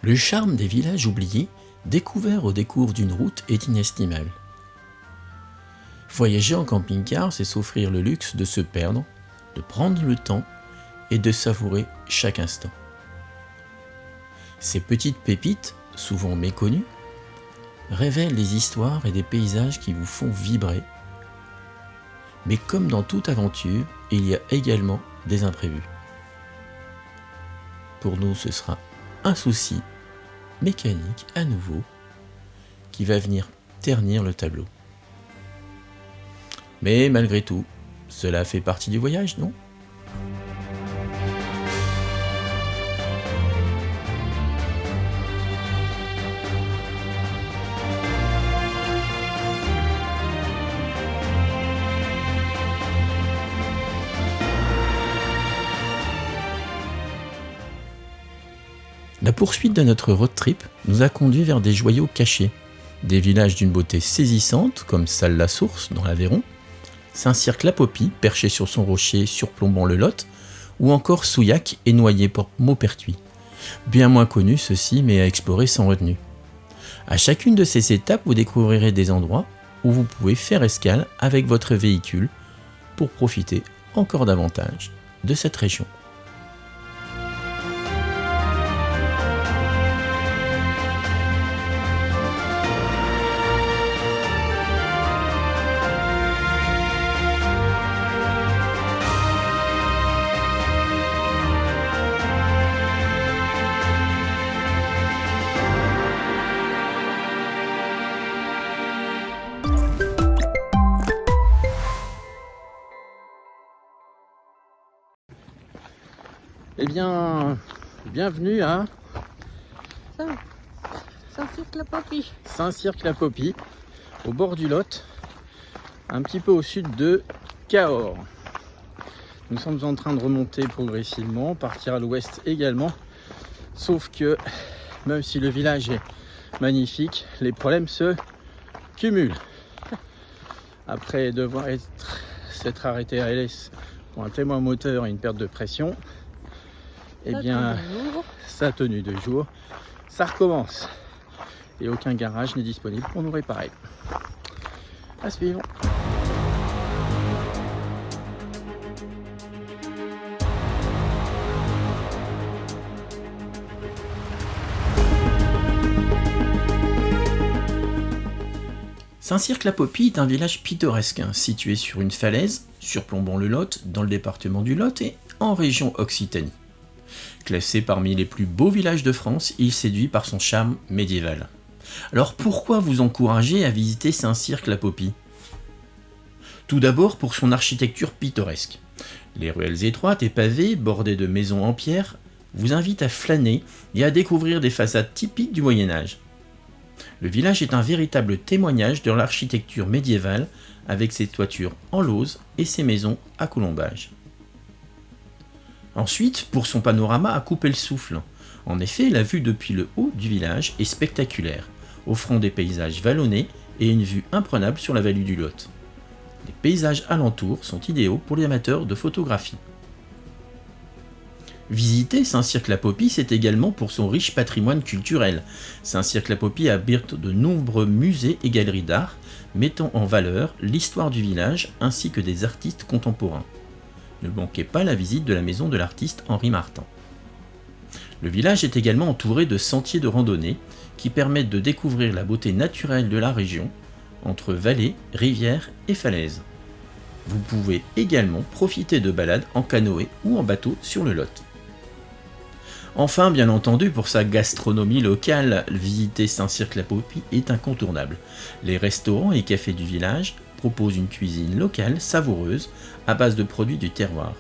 Le charme des villages oubliés, découverts au décours d'une route, est inestimable. Voyager en camping-car, c'est s'offrir le luxe de se perdre, de prendre le temps et de savourer chaque instant. Ces petites pépites, souvent méconnues, révèlent des histoires et des paysages qui vous font vibrer. Mais comme dans toute aventure, il y a également des imprévus. Pour nous, ce sera un souci mécanique à nouveau qui va venir ternir le tableau. Mais malgré tout, cela fait partie du voyage, non ? La poursuite de notre road trip nous a conduit vers des joyaux cachés, des villages d'une beauté saisissante comme Salles-la-Source dans l'Aveyron, Saint-Cirq-la-Popie perché sur son rocher surplombant le Lot, ou encore Souillac et Noyer-Maupertuis. Bien moins connus ceux-ci mais à explorer sans retenue. À chacune de ces étapes, vous découvrirez des endroits où vous pouvez faire escale avec votre véhicule pour profiter encore davantage de cette région. Eh bien, bienvenue à Saint-Cirq-la-Popie. Saint-Cirq-la-Popie, au bord du Lot, un petit peu au sud de Cahors. Nous sommes en train de remonter progressivement, partir à l'ouest également, sauf que même si le village est magnifique, les problèmes se cumulent. Après devoir s'être arrêté à LS pour un témoin moteur et une perte de pression, eh bien, sa tenue de jour, ça recommence. Et aucun garage n'est disponible pour nous réparer. À suivre. Saint-Cirq-la-Popie est un village pittoresque, situé sur une falaise, surplombant le Lot, dans le département du Lot et en région Occitanie. Classé parmi les plus beaux villages de France, il séduit par son charme médiéval. Alors pourquoi vous encourager à visiter Saint-Cirq-la-Popie ? Tout d'abord pour son architecture pittoresque. Les ruelles étroites et pavées, bordées de maisons en pierre, vous invitent à flâner et à découvrir des façades typiques du Moyen-Âge. Le village est un véritable témoignage de l'architecture médiévale avec ses toitures en lauze et ses maisons à colombage. Ensuite, pour son panorama à couper le souffle. En effet, la vue depuis le haut du village est spectaculaire, offrant des paysages vallonnés et une vue imprenable sur la vallée du Lot. Les paysages alentours sont idéaux pour les amateurs de photographie. Visiter Saint-Cirq-la-Popie, c'est également pour son riche patrimoine culturel. Saint-Cirq-la-Popie abrite de nombreux musées et galeries d'art, mettant en valeur l'histoire du village ainsi que des artistes contemporains. Ne manquez pas la visite de la maison de l'artiste Henri Martin. Le village est également entouré de sentiers de randonnée qui permettent de découvrir la beauté naturelle de la région, entre vallées, rivières et falaises. Vous pouvez également profiter de balades en canoë ou en bateau sur le Lot. Enfin, bien entendu, pour sa gastronomie locale, visiter Saint-Cirq-la-Popie est incontournable. Les restaurants et cafés du village proposent une cuisine locale savoureuse à base de produits du terroir.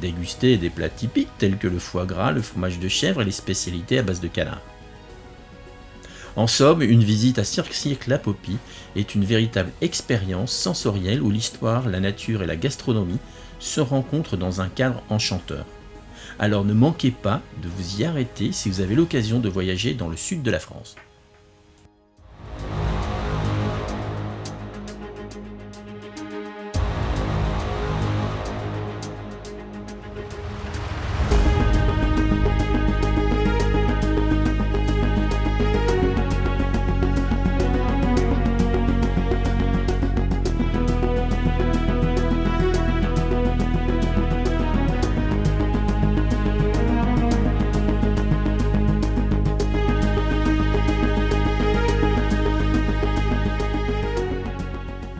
Déguster des plats typiques tels que le foie gras, le fromage de chèvre et les spécialités à base de canard. En somme, une visite à Cirque La Popie est une véritable expérience sensorielle où l'histoire, la nature et la gastronomie se rencontrent dans un cadre enchanteur. Alors ne manquez pas de vous y arrêter si vous avez l'occasion de voyager dans le sud de la France.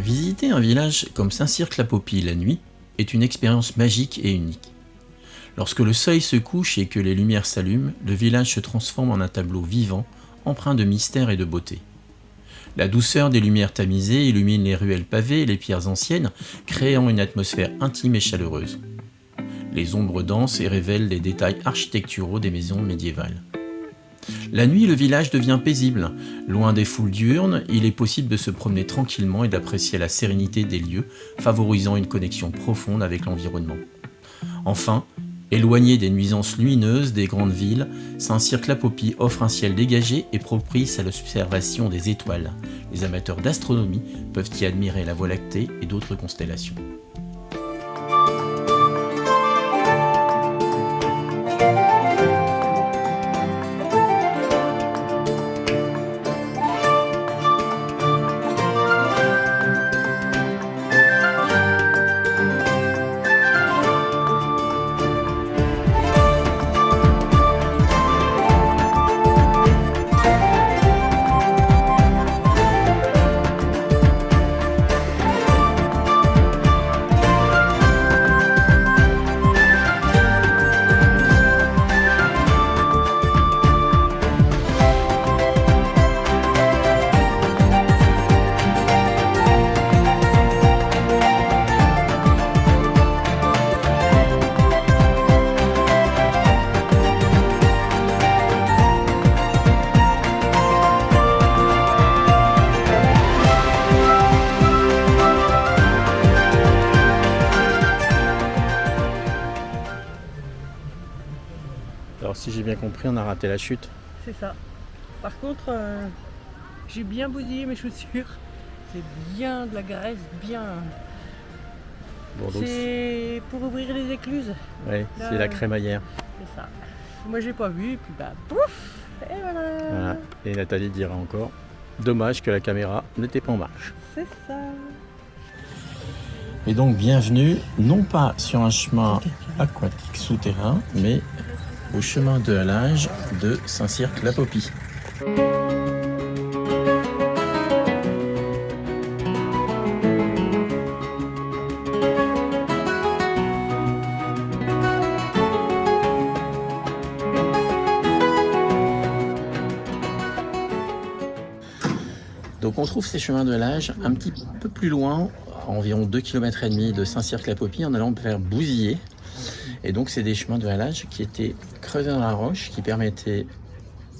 Visiter un village comme Saint-Cirque-la-Popie la nuit est une expérience magique et unique. Lorsque le soleil se couche et que les lumières s'allument, le village se transforme en un tableau vivant, empreint de mystère et de beauté. La douceur des lumières tamisées illumine les ruelles pavées et les pierres anciennes, créant une atmosphère intime et chaleureuse. Les ombres dansent et révèlent les détails architecturaux des maisons médiévales. La nuit, le village devient paisible. Loin des foules diurnes, il est possible de se promener tranquillement et d'apprécier la sérénité des lieux, favorisant une connexion profonde avec l'environnement. Enfin, éloigné des nuisances lumineuses des grandes villes, Saint-Cirque-la-Popie offre un ciel dégagé et propice à l'observation des étoiles. Les amateurs d'astronomie peuvent y admirer la Voie lactée et d'autres constellations. Alors si j'ai bien compris, on a raté la chute. C'est ça. Par contre, j'ai bien bousillé mes chaussures. C'est bien de la graisse, bien. Bon, donc C'est pour ouvrir les écluses. ouais, Là, c'est la crémaillère. C'est ça. Moi j'ai pas vu, et puis bah pouf. Et voilà. Voilà. Et Nathalie dira encore, dommage que la caméra n'était pas en marche. C'est ça. Et donc bienvenue, non pas sur un chemin aquatique souterrain, mais au chemin de halage de Saint-Cirque-la-Popie. Donc on trouve ces chemins de halage un petit peu plus loin, à environ 2,5 km de Saint-Cirque-la-Popie, en allant vers Bousillet. Et donc c'est des chemins de halage qui étaient creusés dans la roche, qui permettaient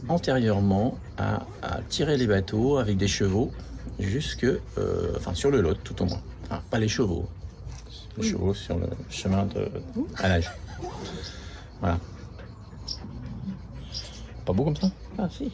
antérieurement à tirer les bateaux avec des chevaux jusque, sur le Lot tout au moins. Enfin, pas les chevaux, chevaux sur le chemin de halage. Voilà. Pas beau comme ça? Ah si.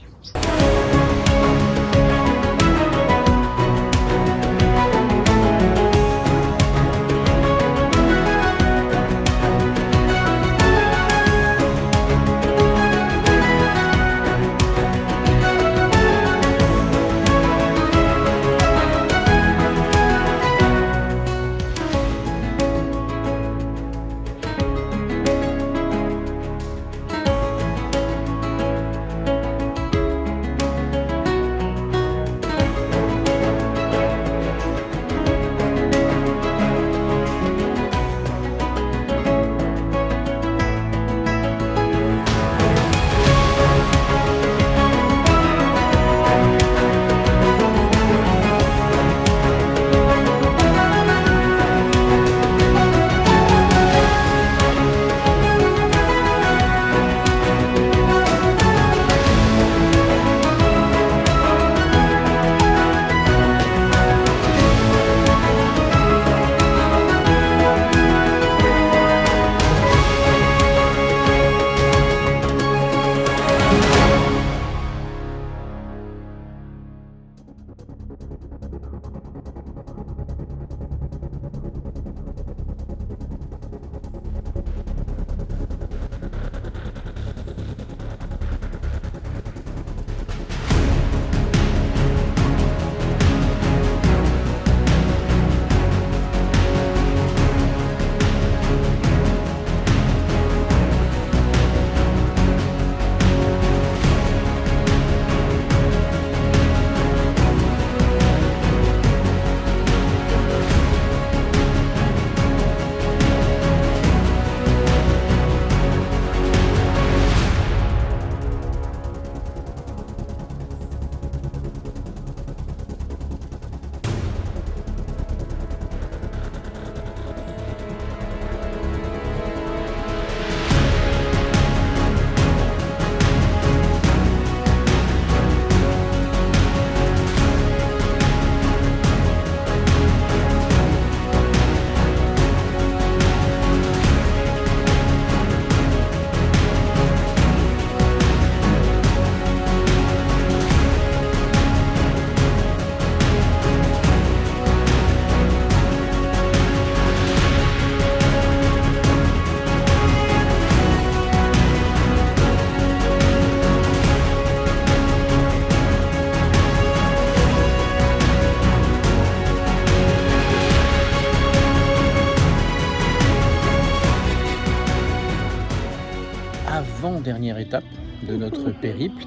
l'avant-dernière étape de notre périple.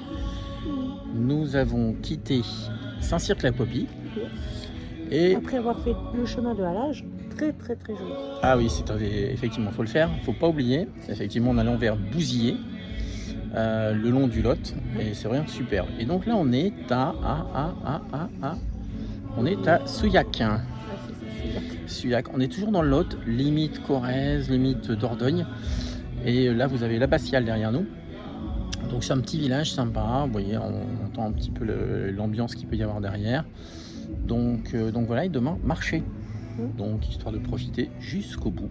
Nous avons quitté Saint-Cirque-la-Popie. Et... Après avoir fait le chemin de halage, très joli. Ah oui, effectivement, il faut le faire, il ne faut pas oublier. Effectivement, en allant vers Bouziers, le long du Lot, et c'est vraiment super. Et donc là, on est à Souillac. Souillac. On est toujours dans le Lot, limite Corrèze, limite Dordogne. Et là, vous avez l'Abbatiale derrière nous. Donc c'est un petit village sympa. Vous voyez, on entend un petit peu l'ambiance qu'il peut y avoir derrière. Donc voilà, et demain, marché. Donc histoire de profiter jusqu'au bout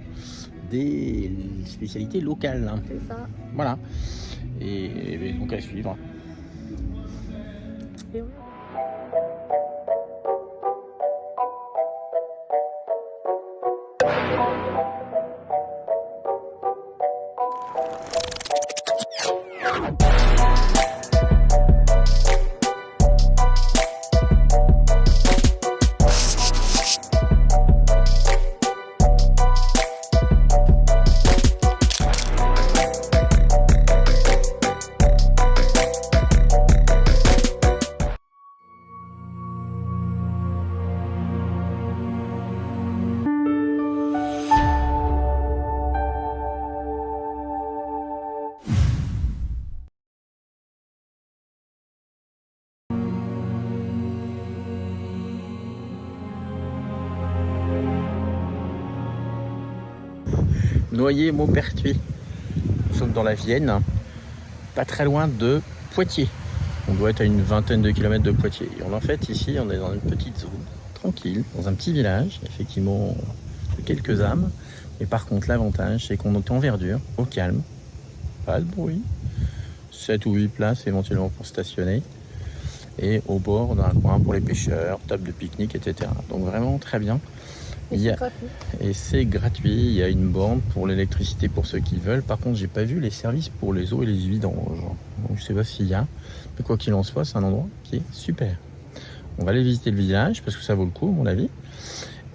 des spécialités locales. C'est ça. Voilà. Et donc à suivre. Et Noyer-Maupertuis. Nous sommes dans la Vienne, pas très loin de Poitiers. On doit être à une vingtaine de kilomètres de Poitiers. Et en fait, ici, on est dans une petite zone, tranquille, dans un petit village, effectivement, de quelques âmes. Mais par contre, l'avantage, c'est qu'on est en verdure, au calme, pas de bruit, 7 ou 8 places éventuellement pour stationner, et au bord d'un coin pour les pêcheurs, table de pique-nique, etc. Donc vraiment très bien. Et c'est gratuit, il y a une borne pour l'électricité pour ceux qui veulent. Par contre, j'ai pas vu les services pour les eaux et les vidanges. Donc je sais pas s'il y a, mais quoi qu'il en soit, c'est un endroit qui est super. On va aller visiter le village parce que ça vaut le coup à mon avis.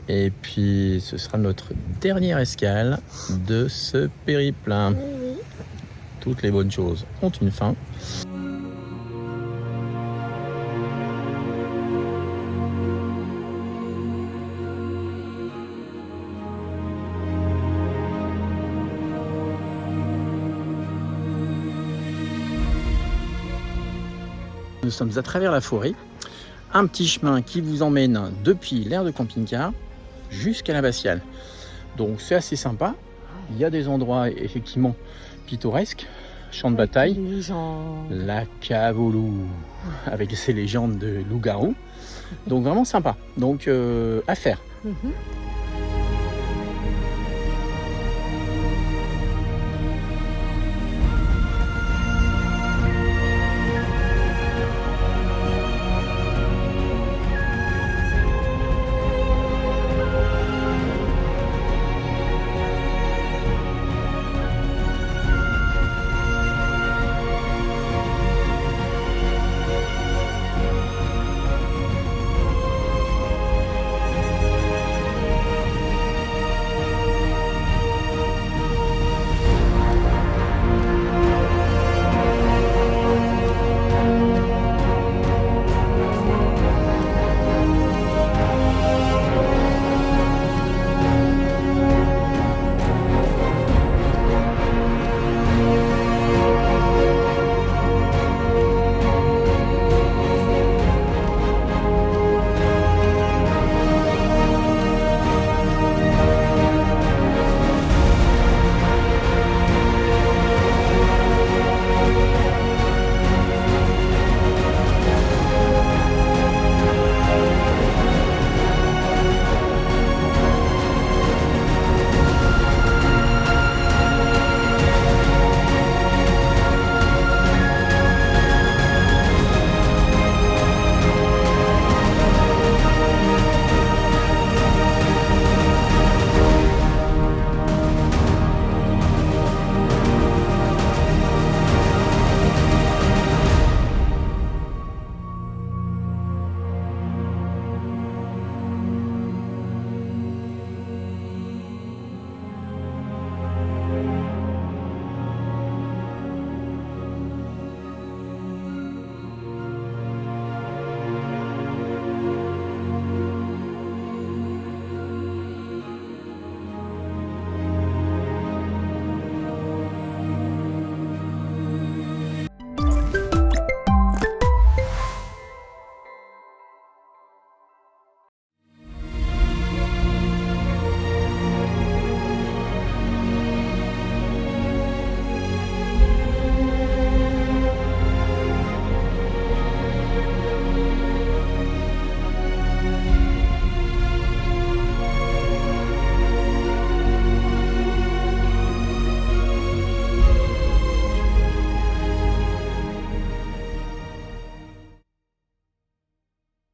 Et puis ce sera notre dernière escale de ce périple. Toutes les bonnes choses ont une fin. Nous sommes à travers la forêt, un petit chemin qui vous emmène depuis l'aire de camping-car jusqu'à l'Abbatiale. Donc c'est assez sympa, il y a des endroits effectivement pittoresques, champ de bataille, la cave au loup avec ses légendes de loup-garou, donc vraiment sympa, donc à faire.